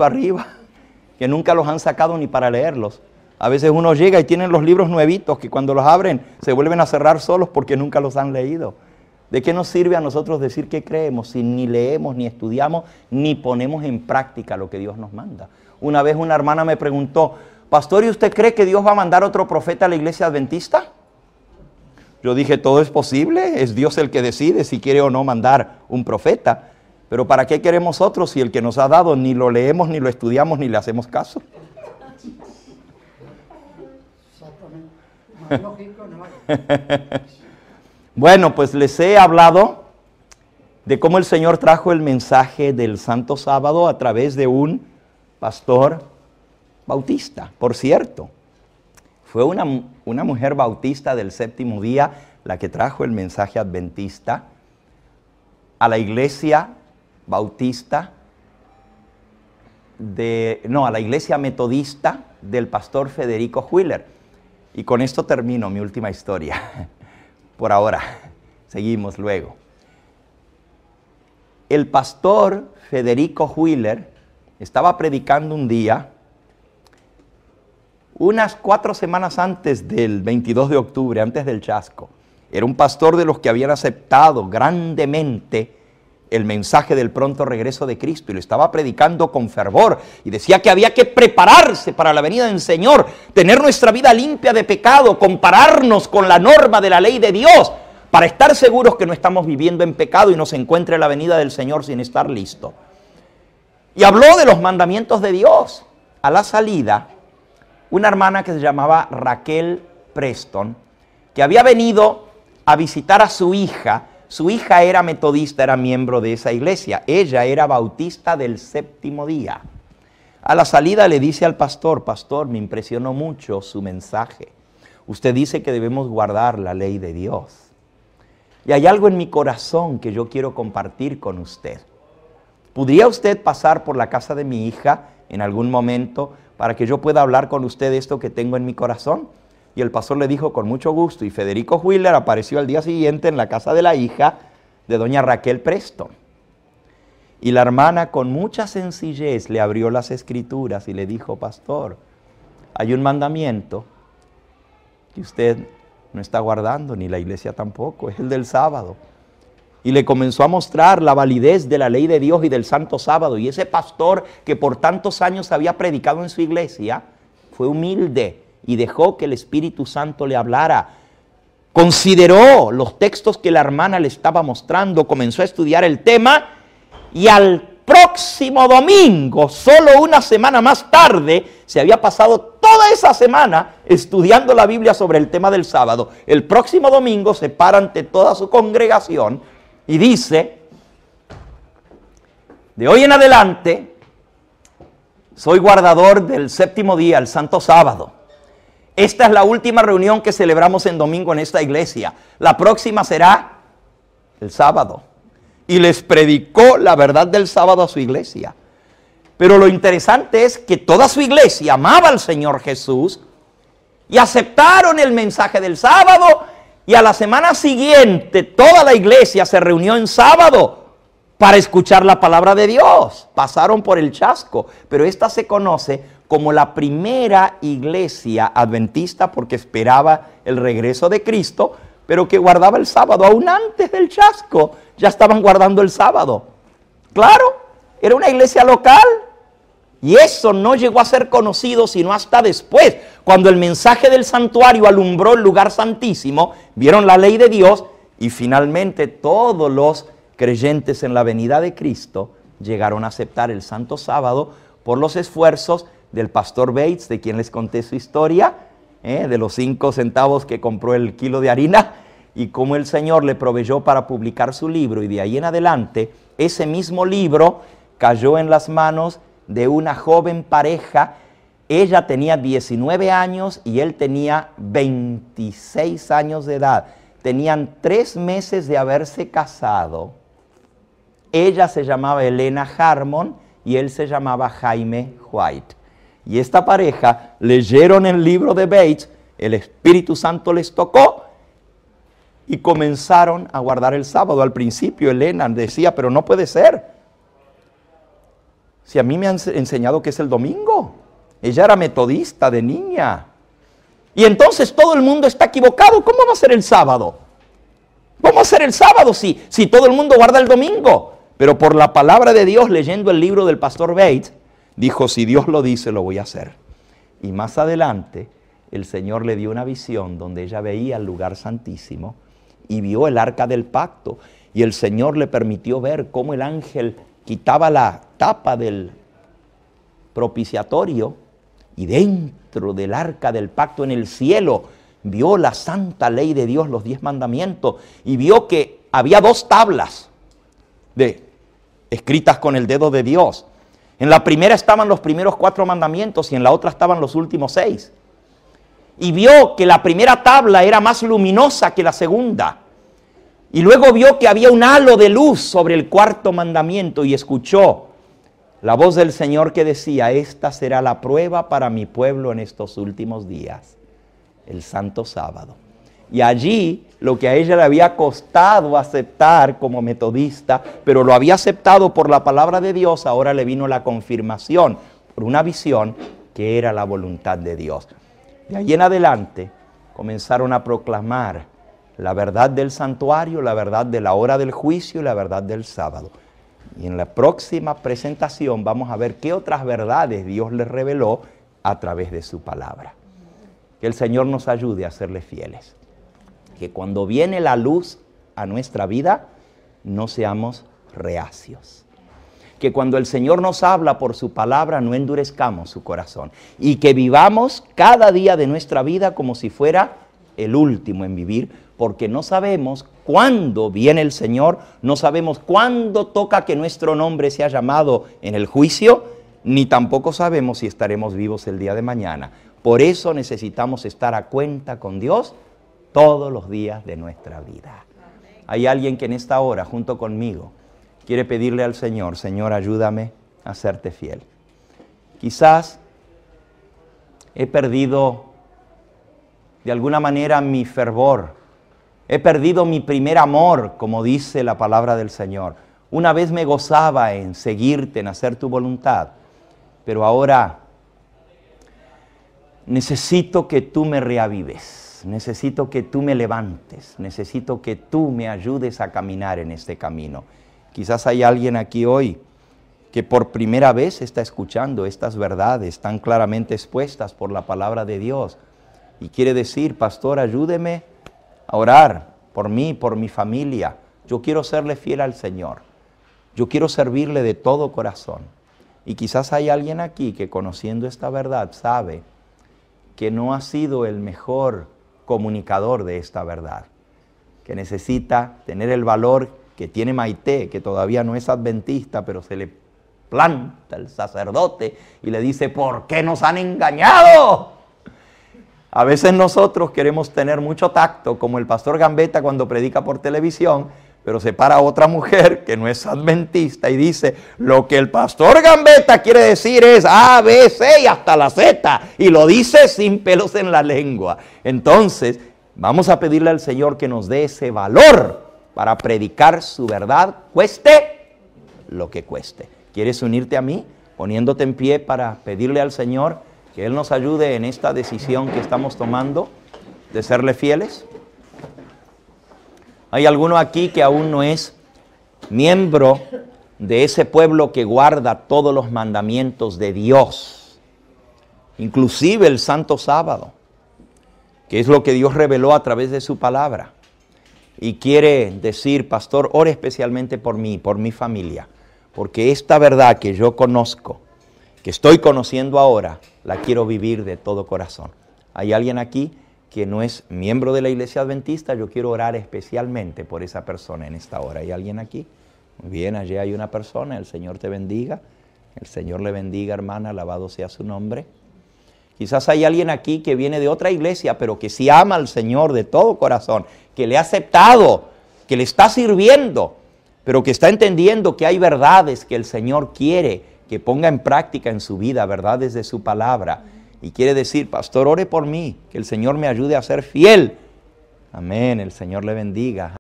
arriba, que nunca los han sacado ni para leerlos. A veces uno llega y tienen los libros nuevitos que cuando los abren se vuelven a cerrar solos porque nunca los han leído. ¿De qué nos sirve a nosotros decir que creemos si ni leemos, ni estudiamos, ni ponemos en práctica lo que Dios nos manda? Una vez una hermana me preguntó, pastor, ¿y usted cree que Dios va a mandar otro profeta a la iglesia adventista? Yo dije, todo es posible, es Dios el que decide si quiere o no mandar un profeta. Pero ¿para qué queremos otros si el que nos ha dado ni lo leemos, ni lo estudiamos, ni le hacemos caso? Exactamente. Más lógico no hay. Bueno, pues les he hablado de cómo el Señor trajo el mensaje del Santo Sábado a través de un pastor bautista. Por cierto, fue una mujer bautista del séptimo día la que trajo el mensaje adventista a la iglesia bautista, a la iglesia metodista del pastor Federico Wheeler. Y con esto termino mi última historia. Por ahora, seguimos luego. El pastor Federico Wheeler estaba predicando un día, unas 4 semanas antes del 22 de octubre, antes del chasco. Era un pastor de los que habían aceptado grandemente el mensaje del pronto regreso de Cristo y lo estaba predicando con fervor y decía que había que prepararse para la venida del Señor, tener nuestra vida limpia de pecado, compararnos con la norma de la ley de Dios para estar seguros que no estamos viviendo en pecado y nos encuentre la venida del Señor sin estar listo. Y habló de los mandamientos de Dios. A la salida, una hermana que se llamaba Raquel Preston, que había venido a visitar a su hija era metodista, era miembro de esa iglesia. Ella era bautista del séptimo día. A la salida le dice al pastor, pastor, me impresionó mucho su mensaje. Usted dice que debemos guardar la ley de Dios. Y hay algo en mi corazón que yo quiero compartir con usted. ¿Podría usted pasar por la casa de mi hija en algún momento para que yo pueda hablar con usted de esto que tengo en mi corazón? Y el pastor le dijo con mucho gusto, y Federico Wheeler apareció al día siguiente en la casa de la hija de doña Raquel Preston. Y la hermana con mucha sencillez le abrió las escrituras y le dijo, pastor, hay un mandamiento que usted no está guardando, ni la iglesia tampoco, es el del sábado. Y le comenzó a mostrar la validez de la ley de Dios y del santo sábado. Y ese pastor que por tantos años había predicado en su iglesia, fue humilde y dejó que el Espíritu Santo le hablara. Consideró los textos que la hermana le estaba mostrando, comenzó a estudiar el tema y al próximo domingo, solo una semana más tarde, se había pasado toda esa semana estudiando la Biblia sobre el tema del sábado. El próximo domingo se para ante toda su congregación y dice, de hoy en adelante, soy guardador del séptimo día, el santo sábado. Esta es la última reunión que celebramos en domingo en esta iglesia. La próxima será el sábado. Y les predicó la verdad del sábado a su iglesia. Pero lo interesante es que toda su iglesia amaba al Señor Jesús y aceptaron el mensaje del sábado. Y a la semana siguiente toda la iglesia se reunió en sábado para escuchar la palabra de Dios. Pasaron por el chasco, pero esta se conoce como la primera iglesia adventista porque esperaba el regreso de Cristo, pero que guardaba el sábado. Aún antes del chasco ya estaban guardando el sábado. Claro, era una iglesia local y eso no llegó a ser conocido sino hasta después. Cuando el mensaje del santuario alumbró el lugar santísimo, vieron la ley de Dios y finalmente todos los creyentes en la venida de Cristo llegaron a aceptar el santo sábado por los esfuerzos del pastor Bates, de quien les conté su historia, de los 5 centavos que compró el kilo de harina, y cómo el Señor le proveyó para publicar su libro. Y de ahí en adelante, ese mismo libro cayó en las manos de una joven pareja. Ella tenía 19 años y él tenía 26 años de edad. Tenían 3 meses de haberse casado. Ella se llamaba Elena Harmon y él se llamaba Jaime White. Y esta pareja leyeron el libro de Bates, el Espíritu Santo les tocó y comenzaron a guardar el sábado. Al principio Elena decía, pero no puede ser. Si a mí me han enseñado que es el domingo. Ella era metodista de niña. Y entonces todo el mundo está equivocado. ¿Cómo va a ser el sábado? ¿Cómo va a ser el sábado si todo el mundo guarda el domingo? Pero por la palabra de Dios, leyendo el libro del pastor Bates, dijo, si Dios lo dice, lo voy a hacer. Y más adelante, el Señor le dio una visión donde ella veía el lugar santísimo y vio el arca del pacto. Y el Señor le permitió ver cómo el ángel quitaba la tapa del propiciatorio y dentro del arca del pacto en el cielo vio la santa ley de Dios, los 10 mandamientos, y vio que había 2 tablas escritas con el dedo de Dios. En la primera estaban los primeros 4 mandamientos y en la otra estaban los últimos 6. Y vio que la primera tabla era más luminosa que la segunda. Y luego vio que había un halo de luz sobre el 4.º mandamiento y escuchó la voz del Señor que decía, esta será la prueba para mi pueblo en estos últimos días, el santo sábado. Y allí, lo que a ella le había costado aceptar como metodista, pero lo había aceptado por la palabra de Dios, ahora le vino la confirmación por una visión que era la voluntad de Dios. De ahí en adelante comenzaron a proclamar la verdad del santuario, la verdad de la hora del juicio y la verdad del sábado. Y en la próxima presentación vamos a ver qué otras verdades Dios les reveló a través de su palabra. Que el Señor nos ayude a serle fieles. Que cuando viene la luz a nuestra vida, no seamos reacios. Que cuando el Señor nos habla por su palabra, no endurezcamos su corazón. Y que vivamos cada día de nuestra vida como si fuera el último en vivir, porque no sabemos cuándo viene el Señor, no sabemos cuándo toca que nuestro nombre sea llamado en el juicio, ni tampoco sabemos si estaremos vivos el día de mañana. Por eso necesitamos estar a cuenta con Dios todos los días de nuestra vida. Hay alguien que en esta hora, junto conmigo, quiere pedirle al Señor, Señor, ayúdame a serte fiel. Quizás he perdido de alguna manera mi fervor, he perdido mi primer amor, como dice la palabra del Señor. Una vez me gozaba en seguirte, en hacer tu voluntad, pero ahora necesito que tú me reavives, necesito que tú me levantes, necesito que tú me ayudes a caminar en este camino. Quizás hay alguien aquí hoy que por primera vez está escuchando estas verdades tan claramente expuestas por la palabra de Dios y quiere decir, pastor, ayúdeme a orar por mí, por mi familia. Yo quiero serle fiel al Señor. Yo quiero servirle de todo corazón. Y quizás hay alguien aquí que conociendo esta verdad sabe que no ha sido el mejor comunicador de esta verdad, que necesita tener el valor que tiene Maite, que todavía no es adventista, pero se le planta el sacerdote y le dice, ¿por qué nos han engañado? A veces nosotros queremos tener mucho tacto, como el pastor Gambetta cuando predica por televisión, pero se para otra mujer que no es adventista y dice, lo que el pastor Gambetta quiere decir es A, B, C y hasta la Z, y lo dice sin pelos en la lengua. Entonces, vamos a pedirle al Señor que nos dé ese valor para predicar su verdad, cueste lo que cueste. ¿Quieres unirte a mí? Poniéndote en pie para pedirle al Señor que Él nos ayude en esta decisión que estamos tomando de serle fieles. ¿Hay alguno aquí que aún no es miembro de ese pueblo que guarda todos los mandamientos de Dios? Inclusive el Santo Sábado, que es lo que Dios reveló a través de su palabra. Y quiere decir, pastor, ore especialmente por mí, por mi familia, porque esta verdad que yo conozco, que estoy conociendo ahora, la quiero vivir de todo corazón. ¿Hay alguien aquí que no es miembro de la Iglesia Adventista? Yo quiero orar especialmente por esa persona en esta hora. ¿Hay alguien aquí? Muy bien, allí hay una persona. El Señor te bendiga. El Señor le bendiga, hermana. Alabado sea su nombre. Quizás hay alguien aquí que viene de otra iglesia, pero que sí ama al Señor de todo corazón, que le ha aceptado, que le está sirviendo, pero que está entendiendo que hay verdades que el Señor quiere que ponga en práctica en su vida, verdades de su palabra. Y quiere decir, pastor, ore por mí, que el Señor me ayude a ser fiel. Amén, el Señor le bendiga.